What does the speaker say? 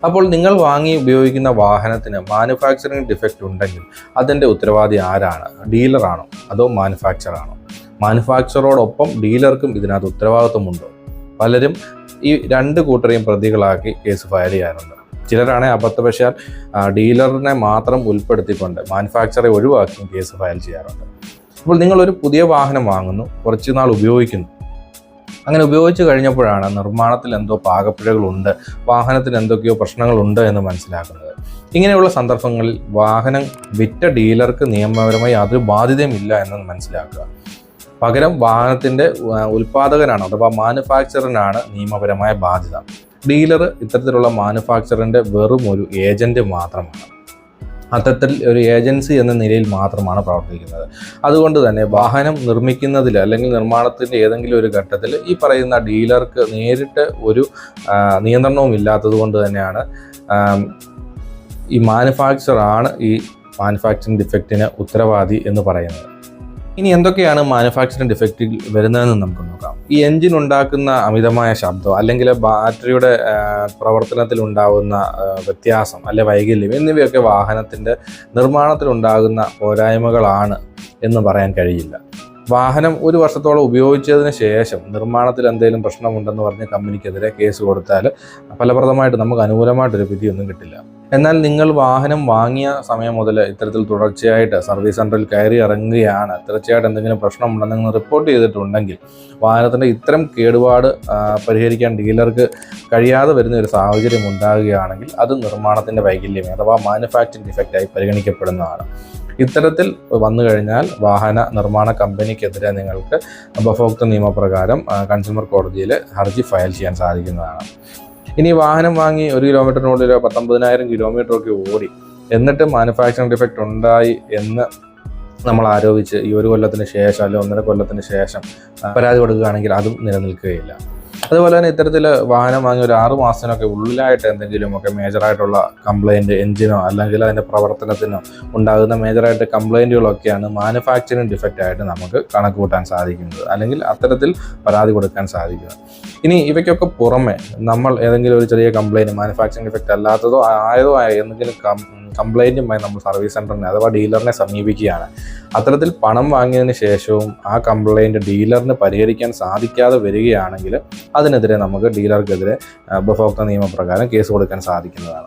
അപ്പോൾ നിങ്ങൾ വാങ്ങി ഉപയോഗിക്കുന്ന വാഹനത്തിന് മാനുഫാക്ചറിങ് ഡിഫക്റ്റ് ഉണ്ടെങ്കിൽ അതിൻ്റെ ഉത്തരവാദി ആരാണ്? ഡീലറാണോ അതോ മാനുഫാക്ചറാണോ? മാനുഫാക്ചറോടൊപ്പം ഡീലർക്കും ഇതിനകത്ത് ഉത്തരവാദിത്വമുണ്ടോ? പലരും ഈ രണ്ട് കൂട്ടരെയും പ്രതികളാക്കി കേസ് ഫയൽ ചെയ്യാറുണ്ട്. ചിലരാണെങ്കിൽ അബദ്ധവശാൽ ഡീലറിനെ മാത്രം ഉൾപ്പെടുത്തിക്കൊണ്ട് മാനുഫാക്ചറെ ഒഴിവാക്കി കേസ് ഫയൽ ചെയ്യാറുണ്ട്. അപ്പോൾ നിങ്ങളൊരു പുതിയ വാഹനം വാങ്ങുന്നു, കുറച്ച് നാൾ ഉപയോഗിക്കുന്നു. അങ്ങനെ ഉപയോഗിച്ച് കഴിഞ്ഞപ്പോഴാണ് നിർമ്മാണത്തിൽ എന്തോ പാകപ്പിഴകളുണ്ട്, വാഹനത്തിന് എന്തൊക്കെയോ പ്രശ്നങ്ങളുണ്ട് എന്ന് മനസ്സിലാക്കുന്നത്. ഇങ്ങനെയുള്ള സന്ദർഭങ്ങളിൽ വാഹനം വിറ്റ ഡീലർക്ക് നിയമപരമായി യാതൊരു ബാധ്യതയുമില്ല എന്ന് മനസ്സിലാക്കുക. പകരം വാഹനത്തിൻ്റെ ഉൽപ്പാദകനാണ് അഥവാ മാനുഫാക്ചറിനാണ് നിയമപരമായ ബാധ്യത. ഡീലർ ഇത്തരത്തിലുള്ള മാനുഫാക്ചറിൻ്റെ വെറും ഒരു ഏജൻറ്റ് മാത്രമാണ്. അത്തരത്തിൽ ഒരു ഏജൻസി എന്ന നിലയിൽ മാത്രമാണ് പ്രവർത്തിക്കുന്നത്. അതുകൊണ്ട് തന്നെ വാഹനം നിർമ്മിക്കുന്നതിൽ അല്ലെങ്കിൽ നിർമ്മാണത്തിൻ്റെ ഏതെങ്കിലും ഒരു ഘട്ടത്തിൽ ഈ പറയുന്ന ഡീലർക്ക് നേരിട്ട് ഒരു നിയന്ത്രണവും ഇല്ലാത്തത് കൊണ്ട് തന്നെയാണ് ഈ മാനുഫാക്ചറാണ് ഈ മാനുഫാക്ചറിങ് ഡിഫക്റ്റിന് ഉത്തരവാദി എന്ന് പറയുന്നത്. ഇനി എന്തൊക്കെയാണ് മാനുഫാക്ചറിങ് ഡിഫക്റ്റിൽ വരുന്നതെന്ന് നമുക്ക് നോക്കാം. ഈ എൻജിൻ ഉണ്ടാക്കുന്ന അമിതമായ ശബ്ദം, അല്ലെങ്കിൽ ബാറ്ററിയുടെ പ്രവർത്തനത്തിൽ ഉണ്ടാകുന്ന വ്യത്യാസം അല്ലെ വൈകല്യം എന്നിവയൊക്കെ വാഹനത്തിൻ്റെ നിർമ്മാണത്തിലുണ്ടാകുന്ന പോരായ്മകളാണ് എന്ന് പറയാൻ കഴിയില്ല. വാഹനം ഒരു വർഷത്തോളം ഉപയോഗിച്ചതിന് ശേഷം നിർമ്മാണത്തിൽ എന്തെങ്കിലും പ്രശ്നമുണ്ടെന്ന് പറഞ്ഞ് കമ്പനിക്കെതിരെ കേസ് കൊടുത്താൽ ഫലപ്രദമായിട്ട് നമുക്ക് അനുകൂലമായിട്ടൊരു വിധിയൊന്നും കിട്ടില്ല. എന്നാൽ നിങ്ങൾ വാഹനം വാങ്ങിയ സമയം മുതൽ ഇത്തരത്തിൽ തുടർച്ചയായിട്ട് സർവീസ് സെൻ്ററിൽ കയറി ഇറങ്ങുകയാണ്, തീർച്ചയായിട്ടും എന്തെങ്കിലും പ്രശ്നമുണ്ടെന്ന് നിങ്ങൾ റിപ്പോർട്ട് ചെയ്തിട്ടുണ്ടെങ്കിൽ വാഹനത്തിൻ്റെ ഇത്തരം കേടുപാട് പരിഹരിക്കാൻ ഡീലർക്ക് കഴിയാതെ വരുന്ന ഒരു സാഹചര്യം ഉണ്ടാകുകയാണെങ്കിൽ അത് നിർമ്മാണത്തിൻ്റെ വൈകല്യം അഥവാ മാനുഫാക്ചറിങ് ഡിഫക്റ്റായി പരിഗണിക്കപ്പെടുന്നതാണ്. ഇത്തരത്തിൽ വന്നു കഴിഞ്ഞാൽ വാഹന നിർമ്മാണ കമ്പനിക്കെതിരെ നിങ്ങൾക്ക് ഉപഭോക്തൃ നിയമപ്രകാരം കൺസ്യൂമർ കോടതിയിൽ ഹർജി ഫയൽ ചെയ്യാൻ സാധിക്കുന്നതാണ്. ഇനി വാഹനം വാങ്ങി 1 കിലോമീറ്ററിനുള്ളിൽ 19,000 കിലോമീറ്ററൊക്കെ ഓടി എന്നിട്ട് മാനുഫാക്ചറിങ് ഡിഫക്റ്റ് ഉണ്ടായി എന്ന് നമ്മൾ ആരോപിച്ച് ഈ 1 കൊല്ലത്തിന് ശേഷം അല്ലെങ്കിൽ 1.5 കൊല്ലത്തിന് ശേഷം പരാതി കൊടുക്കുകയാണെങ്കിൽ അതും നിലനിൽക്കുകയില്ല. അതുപോലെ തന്നെ ഇത്തരത്തിൽ വാഹനം വാങ്ങി ഒരു 6 മാസത്തിനൊക്കെ ഉള്ളിലായിട്ട് എന്തെങ്കിലുമൊക്കെ മേജറായിട്ടുള്ള കംപ്ലയിൻറ്റ് എഞ്ചിനോ അല്ലെങ്കിൽ അതിൻ്റെ പ്രവർത്തനത്തിനോ ഉണ്ടാകുന്ന മേജറായിട്ട് കംപ്ലയിൻറ്റുകളൊക്കെയാണ് മാനുഫാക്ചറിങ് ഡിഫക്റ്റായിട്ട് നമുക്ക് കണക്ക് കൂട്ടാൻ സാധിക്കുന്നത്, അല്ലെങ്കിൽ അത്തരത്തിൽ പരാതി കൊടുക്കാൻ സാധിക്കുന്നത്. ഇനി ഇവയ്ക്കൊക്കെ പുറമെ നമ്മൾ ഏതെങ്കിലും ഒരു ചെറിയ കംപ്ലയിൻറ്റ് മാനുഫാക്ചറിങ് ഡിഫക്റ്റ് അല്ലാത്തതോ ആയതോ ആയ എന്തെങ്കിലും കംപ്ലയിൻറ്റുമായി നമ്മൾ സർവീസ് സെൻ്ററിനെ അഥവാ ഡീലറിനെ സമീപിക്കുകയാണ്. അത്തരത്തിൽ പണം വാങ്ങിയതിന് ശേഷവും ആ കംപ്ലയിൻറ്റ് ഡീലറിന് പരിഹരിക്കാൻ സാധിക്കാതെ വരികയാണെങ്കിൽ അതിനെതിരെ നമുക്ക് ഡീലർക്കെതിരെ ഉപഭോക്തൃ നിയമപ്രകാരം കേസ് കൊടുക്കാൻ സാധിക്കുന്നതാണ്.